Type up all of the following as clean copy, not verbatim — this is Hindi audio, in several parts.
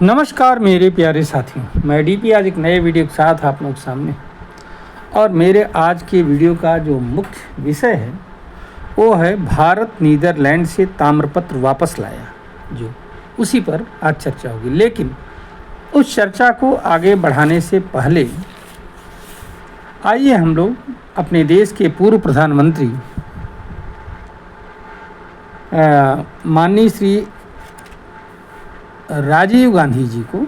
नमस्कार मेरे प्यारे साथियों, मैं डीपी आज एक नए वीडियो के साथ आप लोग सामने। और मेरे आज के वीडियो का जो मुख्य विषय है वो है भारत नीदरलैंड से ताम्रपत्र वापस लाया, जो उसी पर आज चर्चा होगी। लेकिन उस चर्चा को आगे बढ़ाने से पहले आइए हम लोग अपने देश के पूर्व प्रधानमंत्री माननीय श्री राजीव गांधी जी को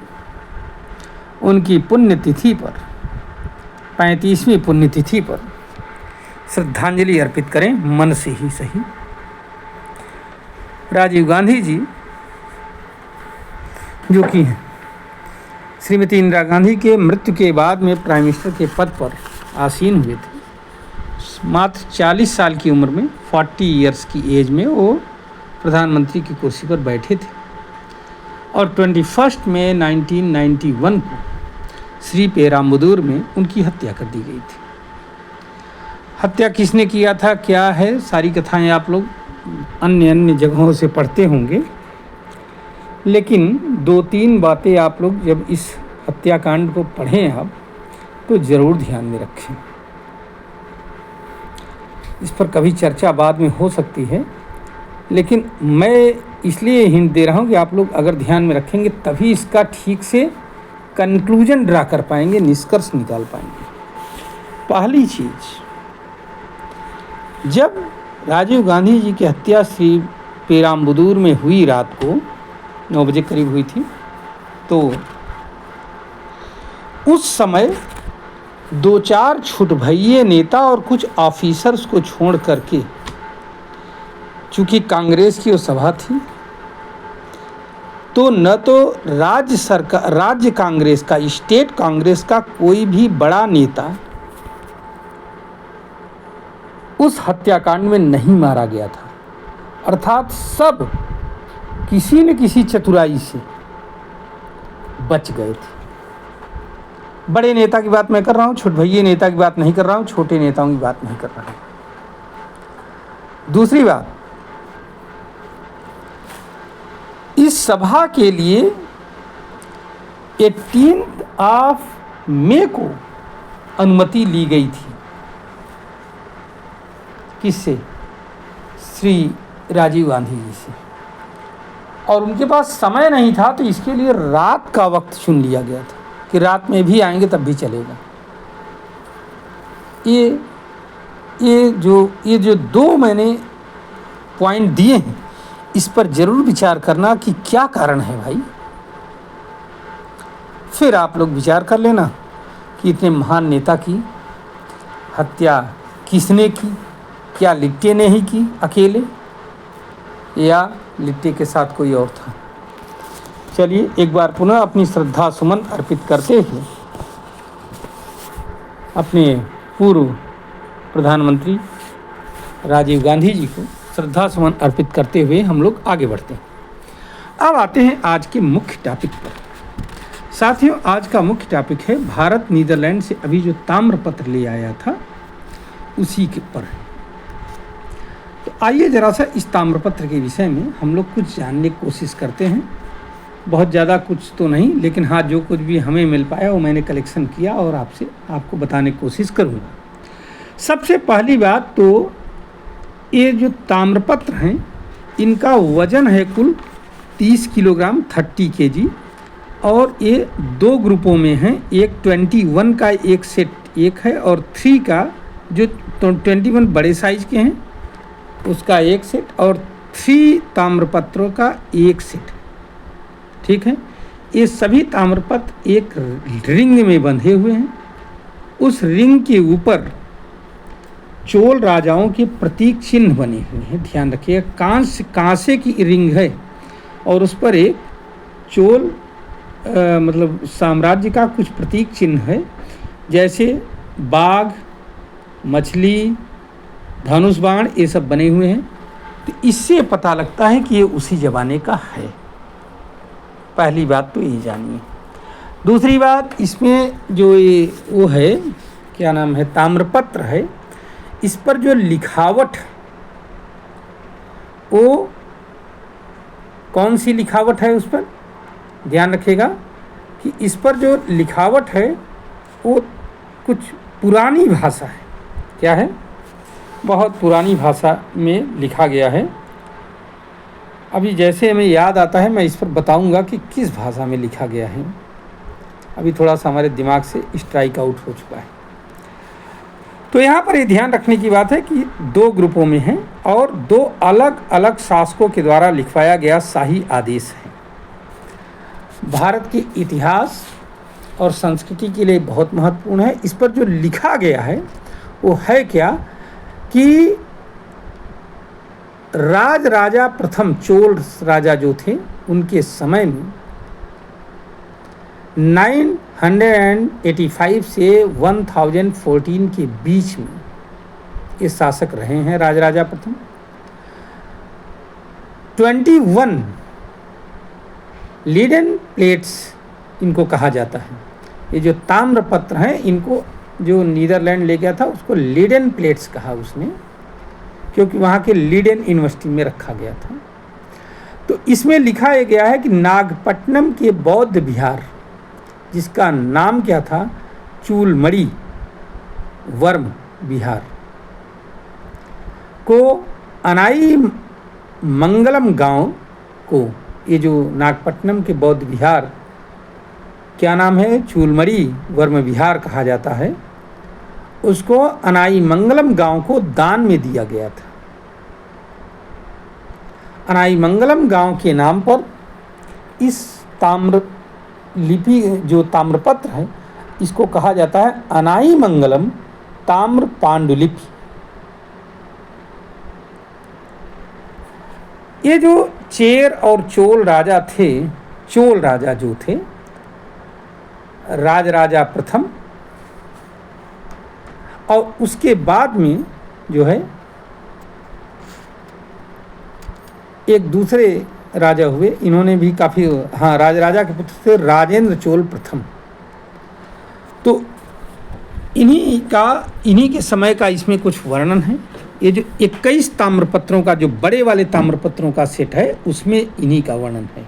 उनकी पुण्यतिथि पर 35वीं पुण्यतिथि पर श्रद्धांजलि अर्पित करें, मन से ही सही। राजीव गांधी जी जो कि श्रीमती इंदिरा गांधी के मृत्यु के बाद में प्राइम मिनिस्टर के पद पर आसीन हुए थे। मात्र 40 साल की उम्र में 40 इयर्स की एज में वो प्रधानमंत्री की कुर्सी पर बैठे थे और 21 मई 1991 को श्री पेराम्बदूर में उनकी हत्या कर दी गई थी। हत्या किसने किया था, क्या है, सारी कथाएं आप लोग अन्य जगहों से पढ़ते होंगे, लेकिन 2-3 बातें आप लोग जब इस हत्याकांड को पढ़ें आप तो ज़रूर ध्यान में रखें। इस पर कभी चर्चा बाद में हो सकती है, लेकिन मैं इसलिए हिंट दे रहा हूँ कि आप लोग अगर ध्यान में रखेंगे तभी इसका ठीक से कंक्लूजन ड्रा कर पाएंगे, निष्कर्ष निकाल पाएंगे। पहली चीज़, जब राजीव गांधी जी की हत्या श्री पेराम्बदूर में हुई, रात को 9 बजे करीब हुई थी, तो उस समय 2-4 छुटभइये नेता और कुछ ऑफिसर्स को छोड़ करके, चूँकि कांग्रेस की वो सभा थी, तो न तो राज्य कांग्रेस का, स्टेट कांग्रेस का कोई भी बड़ा नेता उस हत्याकांड में नहीं मारा गया था। अर्थात सब किसी न किसी चतुराई से बच गए थे। बड़े नेता की बात मैं कर रहा हूँ, छुटभइये नेता की बात नहीं कर रहा हूँ, छोटे नेताओं की बात नहीं कर रहा हूँ। दूसरी बात, इस सभा के लिए 18 मई को अनुमति ली गई थी। किससे? श्री राजीव गांधी जी से। और उनके पास समय नहीं था, तो इसके लिए रात का वक्त चुन लिया गया था कि रात में भी आएंगे तब भी चलेगा। ये जो 2 मैंने पॉइंट दिए हैं, इस पर जरूर विचार करना कि क्या कारण है भाई। फिर आप लोग विचार कर लेना कि इतने महान नेता की हत्या किसने की, क्या लिट्टे ने ही की अकेले, या लिट्टे के साथ कोई और था। चलिए एक बार पुनः अपनी श्रद्धा सुमन अर्पित करते हुए अपने पूर्व प्रधानमंत्री राजीव गांधी जी को श्रद्धा सुमन अर्पित करते हुए हम लोग आगे बढ़ते हैं। अब आते हैं आज के मुख्य टॉपिक पर। साथियों, आज का मुख्य टॉपिक है भारत नीदरलैंड से अभी जो ताम्रपत्र ले आया था उसी के पर है। तो आइए जरा सा इस ताम्रपत्र के विषय में हम लोग कुछ जानने की कोशिश करते हैं। बहुत ज़्यादा कुछ तो नहीं, लेकिन हाँ, जो कुछ भी हमें मिल पाया वो मैंने कलेक्शन किया और आपको बताने की कोशिश करूँगा। सबसे पहली बात तो, ये जो ताम्रपत्र हैं इनका वज़न है कुल 30 किलोग्राम 30 kg, और ये 2 ग्रुपों में हैं। एक 21 का एक सेट एक है, और 3 का जो 21 बड़े साइज के हैं उसका एक सेट, और 3 ताम्रपत्रों का एक सेट। ठीक है, ये सभी ताम्रपत्र एक रिंग में बंधे हुए हैं। उस रिंग के ऊपर चोल राजाओं के प्रतीक चिन्ह बने हुए हैं। ध्यान रखिएगा, कांसे की रिंग है और उस पर एक चोल मतलब साम्राज्य का कुछ प्रतीक चिन्ह है, जैसे बाघ, मछली, धनुष बाण, ये सब बने हुए हैं। तो इससे पता लगता है कि ये उसी ज़माने का है। पहली बात तो ये जानिए। दूसरी बात, इसमें जो ये वो है, क्या नाम है, ताम्रपत्र है, इस पर जो लिखावट वो कौन सी लिखावट है उस पर? ध्यान रखिएगा कि इस पर जो लिखावट है वो कुछ पुरानी भाषा है। क्या है? बहुत पुरानी भाषा में लिखा गया है। अभी जैसे हमें याद आता है मैं इस पर बताऊंगा कि किस भाषा में लिखा गया है। अभी थोड़ा सा हमारे दिमाग से स्ट्राइक आउट हो चुका है। तो यहाँ पर ये ध्यान रखने की बात है कि 2 ग्रुपों में है और 2 अलग अलग शासकों के द्वारा लिखवाया गया शाही आदेश है। भारत के इतिहास और संस्कृति के लिए बहुत महत्वपूर्ण है। इस पर जो लिखा गया है वो है क्या कि राजा प्रथम चोल राजा जो थे उनके समय में 985 से 1014 के बीच में ये शासक रहे हैं राजा प्रथम। 21 लीडन प्लेट्स इनको कहा जाता है। ये जो ताम्रपत्र हैं इनको जो नीदरलैंड ले गया था उसको लीडन प्लेट्स कहा उसने, क्योंकि वहाँ के लीडन यूनिवर्सिटी में रखा गया था। तो इसमें लिखा गया है कि नागपट्टनम के बौद्ध विहार, जिसका नाम क्या था, चूलमड़ी वर्म विहार, को अनाई मंगलम गांव को, ये जो नागपट्टनम के बौद्ध विहार क्या नाम है, चूलमड़ी वर्म विहार कहा जाता है, उसको अनाई मंगलम गांव को दान में दिया गया था। अनाई मंगलम गांव के नाम पर इस ताम्र लिपि जो ताम्रपत्र है इसको कहा जाता है अनाई मंगलम ताम्र पांडुलिपि। ये जो चेर और चोल राजा थे, चोल राजा जो थे, राजा प्रथम, और उसके बाद में जो है एक दूसरे राजा हुए, इन्होंने भी काफ़ी, हाँ, राजा के पुत्र थे राजेंद्र चोल प्रथम। तो इन्हीं के समय का इसमें कुछ वर्णन है। ये जो 21 ताम्रपत्रों का, जो बड़े वाले ताम्रपत्रों का सेट है, उसमें इन्हीं का वर्णन है,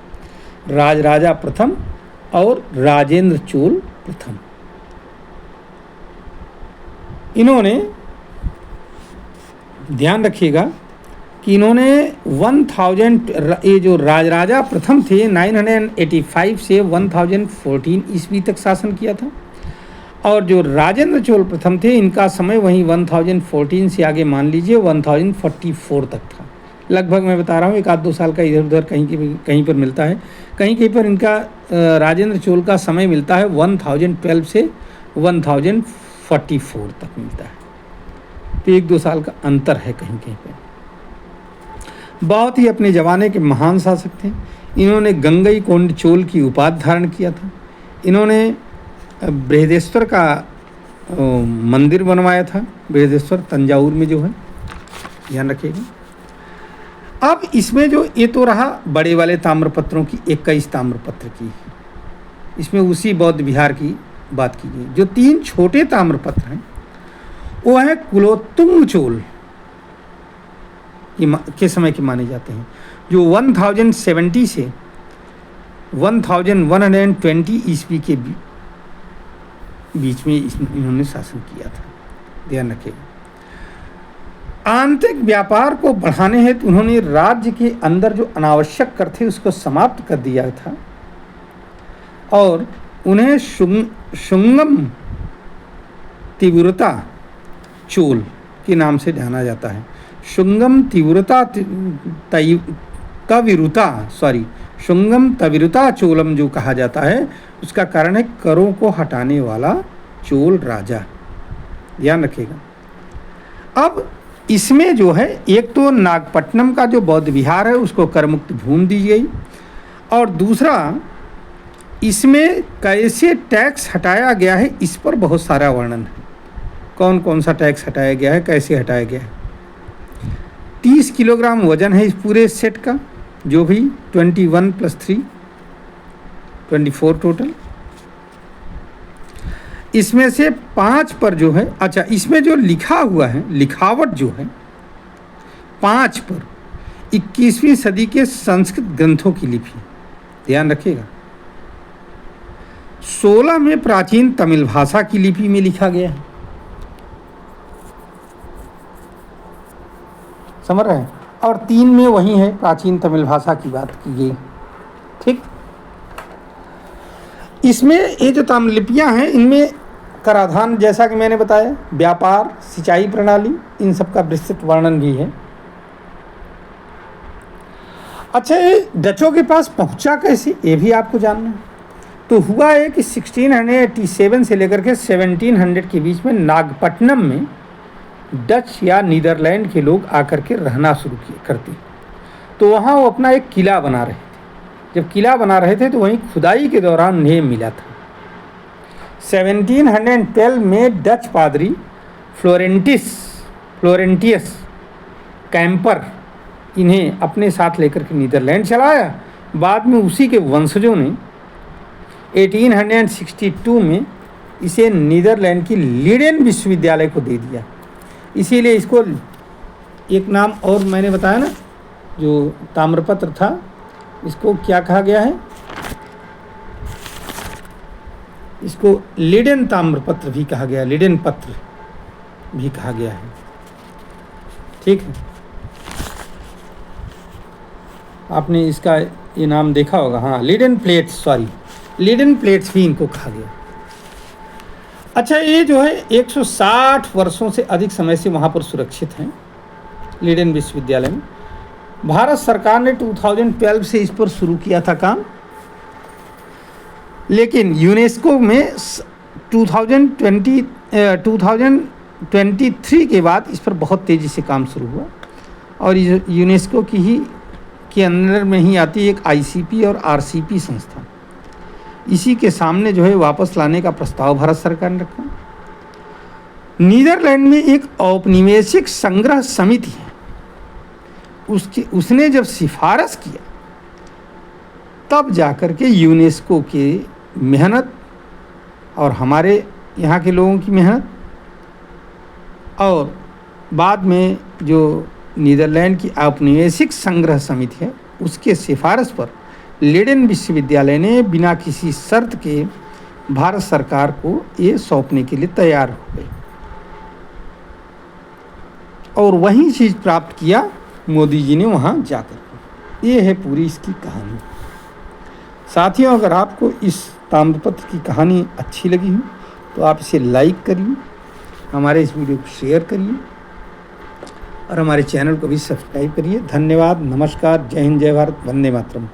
राजा प्रथम और राजेंद्र चोल प्रथम। इन्होंने, ध्यान रखिएगा कि इन्होंने 1000, ये जो राजा प्रथम थे 985 से 1014 ईस्वी तक शासन किया था, और जो राजेंद्र चोल प्रथम थे इनका समय वहीं 1014 से आगे मान लीजिए 1044 तक था। लगभग मैं बता रहा हूँ, 1-2 साल का इधर उधर कहीं पर मिलता है, कहीं पर इनका राजेंद्र चोल का समय मिलता है 1012 से 1044 तक मिलता है। तो 1-2 साल का अंतर है कहीं पर। बहुत ही अपने ज़माने के महान शासक थे। इन्होंने गंगई कोंड चोल की उपाधि धारण किया था। इन्होंने बृहदेश्वर का मंदिर बनवाया था, बृहदेश्वर तंजावुर में जो है, ध्यान रखिएगा। अब इसमें जो ये तो रहा बड़े वाले ताम्रपत्रों की 21 ताम्रपत्र की, इसमें उसी बौद्ध विहार की बात की गई। जो 3 छोटे ताम्रपत्र हैं वो हैं कुलोत्तुंग चोल के समय के माने जाते हैं, जो 1070 से 1120 ईस्वी के बीच में इन्होंने शासन किया था। ध्यान रखिएगा। आंतरिक व्यापार को बढ़ाने हेतु उन्होंने राज्य के अंदर जो अनावश्यक कर थे उसको समाप्त कर दिया था, और उन्हें शुंगम तीव्रता चोल के नाम से जाना जाता है। शुंगम शुंगम तविरुता चोलम जो कहा जाता है, उसका कारण है करों को हटाने वाला चोल राजा। ध्यान रखिएगा। अब इसमें जो है, एक तो नागपट्टनम का जो बौद्ध विहार है उसको करमुक्त भूमि दी गई, और दूसरा इसमें कैसे टैक्स हटाया गया है इस पर बहुत सारा वर्णन है। कौन कौन सा टैक्स हटाया गया है, कैसे हटाया गया है। 30 किलोग्राम वजन है इस पूरे सेट का, जो भी 21 + 3 24 टोटल। इसमें से 5 पर जो है, अच्छा, इसमें जो लिखा हुआ है, लिखावट जो है 5 पर 21वीं सदी के संस्कृत ग्रंथों की लिपि। ध्यान रखिएगा, 16 में प्राचीन तमिल भाषा की लिपि में लिखा गया है। समझ रहे हैं? और 3 में वही है, प्राचीन तमिल भाषा की बात की गई। ठीक, इसमें ये जो तमिल लिपियाँ हैं, इनमें कराधान, जैसा कि मैंने बताया, व्यापार, सिंचाई प्रणाली, इन सब का विस्तृत वर्णन भी है। अच्छा, ये डचों के पास पहुंचा कैसे, ये भी आपको जानना है। तो हुआ है कि 1687 से लेकर के 1700 के बीच में नागपट्टनम में डच या नीदरलैंड के लोग आकर के रहना शुरू करते। तो वहाँ वो अपना एक किला बना रहे थे। जब किला बना रहे थे तो वहीं खुदाई के दौरान उन्हें मिला था। 1712 में डच पादरी फ्लोरेंटियस कैंपर इन्हें अपने साथ लेकर के नीदरलैंड चलाया। बाद में उसी के वंशजों ने 1862 में इसे नीदरलैंड की लीडेन विश्वविद्यालय को दे दिया। इसीलिए इसको एक नाम और मैंने बताया ना, जो ताम्रपत्र था, इसको क्या कहा गया है? इसको लीडेन ताम्रपत्र भी कहा गया, लीडेन पत्र भी कहा गया है। ठीक है, आपने इसका ये नाम देखा होगा। हाँ, लीडेन प्लेट्स भी इनको कहा गया। अच्छा, ये जो है 160 वर्षों से अधिक समय से वहाँ पर सुरक्षित हैं, लीडेन विश्वविद्यालय में। भारत सरकार ने 2012 से इस पर शुरू किया था काम, लेकिन यूनेस्को में 2023 के बाद इस पर बहुत तेज़ी से काम शुरू हुआ। और यूनेस्को के अंदर में ही आती है एक ICP और RCP संस्था। इसी के सामने जो है वापस लाने का प्रस्ताव भारत सरकार ने रखा। नीदरलैंड में एक औपनिवेशिक संग्रह समिति है, उसने जब सिफारिश किया तब जाकर के यूनेस्को के मेहनत और हमारे यहाँ के लोगों की मेहनत और बाद में जो नीदरलैंड की औपनिवेशिक संग्रह समिति है, उसके सिफारिश पर लीडेन विश्वविद्यालय ने बिना किसी शर्त के भारत सरकार को ये सौंपने के लिए तैयार हो गए और वही चीज़ प्राप्त किया मोदी जी ने वहाँ जाकर। ये है पूरी इसकी कहानी। साथियों, अगर आपको इस ताम्रपत्र की कहानी अच्छी लगी हो तो आप इसे लाइक करिए, हमारे इस वीडियो को शेयर करिए और हमारे चैनल को भी सब्सक्राइब करिए। धन्यवाद, नमस्कार, जय हिंद, जय भारत, वंदे मातरम।